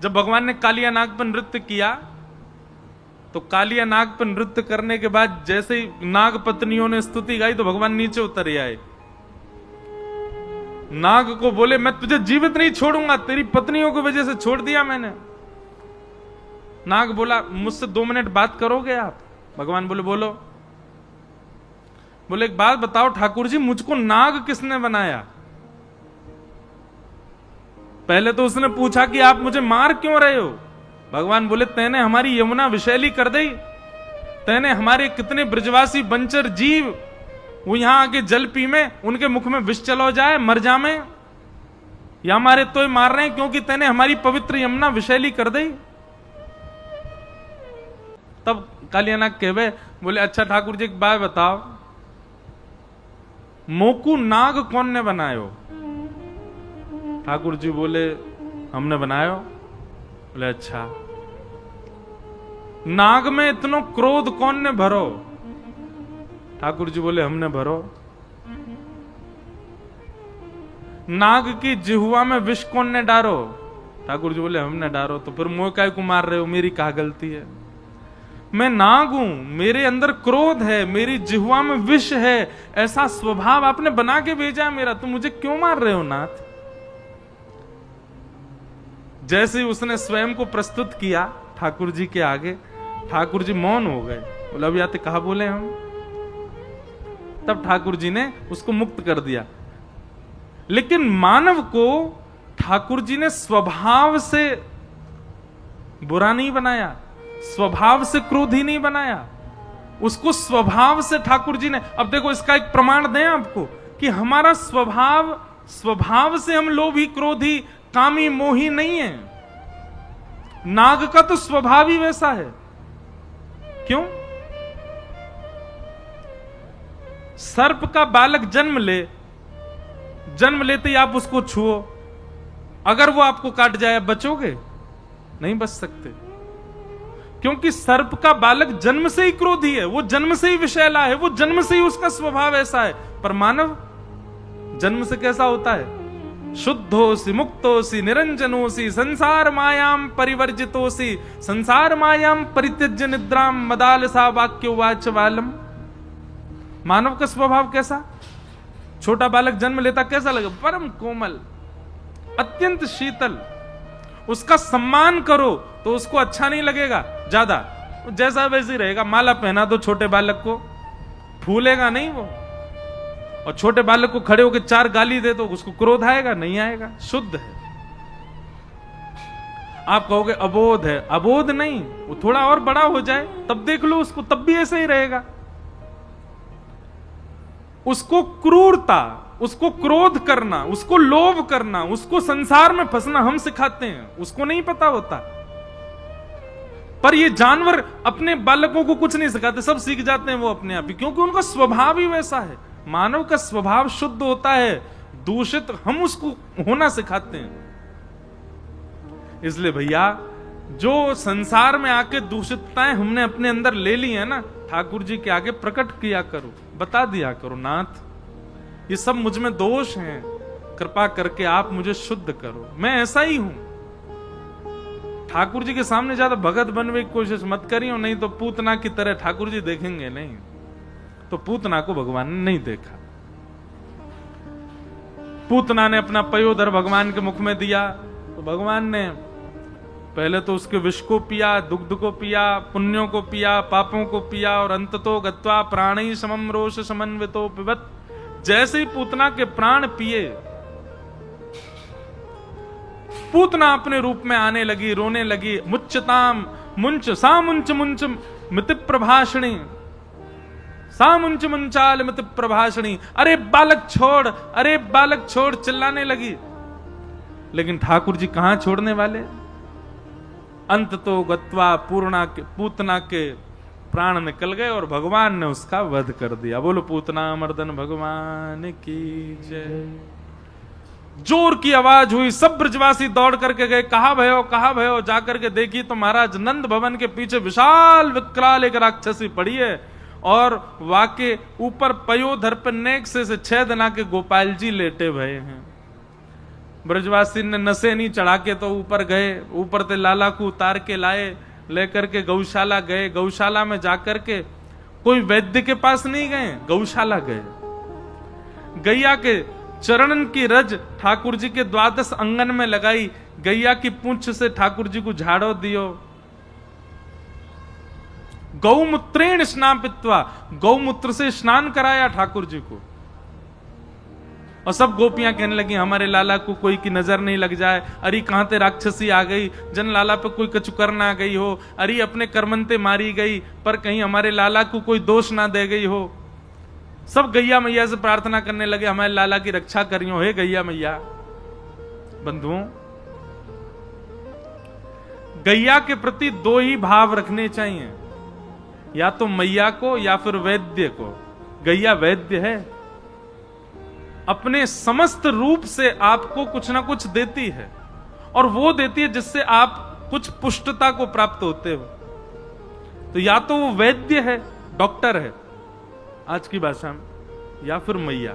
जब भगवान ने कालिया नाग पर नृत्य किया तो कालिया नाग पर नृत्य करने के बाद जैसे ही नाग पत्नियों ने स्तुति गाई तो भगवान नीचे उतर आए। नाग को बोले मैं तुझे जीवित नहीं छोड़ूंगा, तेरी पत्नियों की वजह से छोड़ दिया मैंने। नाग बोला मुझसे 2 मिनट बात करोगे आप? भगवान बोले बोलो। बोले एक बात बताओ ठाकुर जी, मुझको नाग किसने बनाया? पहले तो उसने पूछा कि आप मुझे मार क्यों रहे हो? भगवान बोले तेने हमारी यमुना विषैली कर दी, तेने हमारे कितने ब्रजवासी बंचर जीव वो यहां आके जल पी में उनके मुख में विष चलो जाए मर जामे, या हमारे तो मार रहे हैं क्योंकि तेने हमारी पवित्र यमुना विषैली कर दी। तब कालिया नाग कहवे बोले अच्छा ठाकुर जी एक बात बताओ, मोकू नाग कौन ने बनायो? ठाकुर जी बोले हमने बनायो। बोले अच्छा, नाग में इतना क्रोध कौन ने भरो? ठाकुर जी बोले हमने भरो। नाग की जिह्वा में विष कौन ने डारो? ठाकुर जी बोले हमने डारो। तो फिर मोह काय को मार रहे हो, मेरी क्या गलती है? मैं नाग हूं, मेरे अंदर क्रोध है, मेरी जिह्वा में विष है, ऐसा स्वभाव आपने बना के भेजा मेरा, तो मुझे क्यों मार रहे हो नाथ? जैसे ही उसने स्वयं को प्रस्तुत किया ठाकुर जी के आगे, ठाकुर जी मौन हो गए। बोले अब याते कहा बोले हम? तब ठाकुर जी ने उसको मुक्त कर दिया। लेकिन मानव को ठाकुर जी ने स्वभाव से बुरा नहीं बनाया, स्वभाव से क्रोधी नहीं बनाया, उसको स्वभाव से ठाकुर जी ने, अब देखो इसका एक प्रमाण दें आपको कि हमारा स्वभाव से हम लोभी क्रोधी कामी मोही नहीं है। नाग का तो स्वभाव ही वैसा है। क्यों? सर्प का बालक जन्म लेते ही आप उसको छुओ, अगर वो आपको काट जाए बचोगे? नहीं बच सकते, क्योंकि सर्प का बालक जन्म से ही क्रोधी है, वो जन्म से ही विषैला है, वो जन्म से ही उसका स्वभाव ऐसा है। पर मानव जन्म से कैसा होता है? शुद्धोसी मुक्तोसी निरंजनोसी संसार मायाम परिवर्जितोसी संसार मायाम परित्यज्य निद्राम मदालसा वाक्योवाच वालम। मानव का स्वभाव कैसा? छोटा बालक जन्म लेता कैसा लगे? परम कोमल, अत्यंत शीतल। उसका सम्मान करो तो उसको अच्छा नहीं लगेगा ज्यादा, जैसा वैसे ही रहेगा। माला पहना दो छोटे बालक को, फूलेगा नहीं वो। और छोटे बालक को खड़े होकर 4 गाली दे तो उसको क्रोध आएगा? नहीं आएगा, शुद्ध है। आप कहोगे अबोध है, अबोध नहीं, वो थोड़ा और बड़ा हो जाए तब देख लो उसको, तब भी ऐसे ही रहेगा। उसको क्रूरता, उसको क्रोध करना, उसको लोभ करना, उसको संसार में फंसना हम सिखाते हैं, उसको नहीं पता होता। पर ये जानवर अपने बालकों को कुछ नहीं सिखाते, सब सीख जाते हैं वो अपने आप ही, क्योंकि उनका स्वभाव ही वैसा है। मानव का स्वभाव शुद्ध होता है, दूषित हम उसको होना सिखाते हैं। इसलिए भैया जो संसार में आके दूषितताएं हमने अपने अंदर ले ली है ना, ठाकुर जी के आगे प्रकट किया करो, बता दिया करो, नाथ ये सब मुझ में दोष हैं, कृपा करके आप मुझे शुद्ध करो, मैं ऐसा ही हूं। ठाकुर जी के सामने ज्यादा भगत बनने की कोशिश मत करियो, नहीं तो पूतना की तरह ठाकुर जी देखेंगे नहीं। तो पूतना को भगवान ने नहीं देखा। पूतना ने अपना पयोधर भगवान के मुख में दिया तो भगवान ने पहले तो उसके विष को पिया, दुग्ध को पिया, पुण्यों को पिया, पापों को पिया, और अंततो गत्वा प्राणी समम रोष समन्वितो पिबत। जैसे ही पूतना के प्राण पिए, पूतना अपने रूप में आने लगी, रोने लगी। मुच्चताम मुंच सा मुंच मुंच मिति प्रभाषणी, सा मुंच मुंचाल मिति प्रभाषणी। अरे बालक छोड़, अरे बालक छोड़, चिल्लाने लगी। लेकिन ठाकुर जी कहां छोड़ने वाले? अंत तो गत्वा पूतना के प्राण निकल गए और भगवान ने उसका वध कर दिया। बोलो पूतना मर्दन भगवान की जय। जोर की आवाज हुई, सब ब्रजवासी दौड़ करके गए, कहा भयो, कहा भयो। जाकर के देखी तो महाराज नंद भवन के पीछे विशाल विकराल एक राक्षसी पड़ी है, और वाके ऊपर पयोधर पर नेक से 6 दिना के गोपाल जी लेटे भये हैं। ब्रजवासी ने नशे नहीं चढ़ा के तो ऊपर गए, ऊपर से लाला को उतार के लाए, लेकर के गौशाला गए। गौशाला में जाकर के कोई वैद्य के पास नहीं गए, गौशाला गए। गैया के चरणन की रज ठाकुर जी के द्वादश अंगन में लगाई, गैया की पूंछ से ठाकुर जी को झाड़ो दियो। गौमूत्रेण स्नापित्वा, गौमूत्र से स्नान कराया ठाकुर जी को। और सब गोपियां कहने लगी हमारे लाला को कोई की नजर नहीं लग जाए, अरे कहां ते राक्षसी आ गई, जन लाला पे कोई कछु कर ना गई हो, अरे अपने कर्मंते मारी गई, पर कहीं हमारे लाला को कोई दोष ना दे गई हो। सब गैया मैया से प्रार्थना करने लगे हमारे लाला की रक्षा करियो हे गैया मैया। बंधुओं, गैया के प्रति दो ही भाव रखने चाहिए, या तो मैया को या फिर वैद्य को। गैया वैद्य है, अपने समस्त रूप से आपको कुछ ना कुछ देती है, और वो देती है जिससे आप कुछ पुष्टता को प्राप्त होते हो। तो या तो वो वैद्य है, डॉक्टर है आज की भाषा में, या फिर मैया।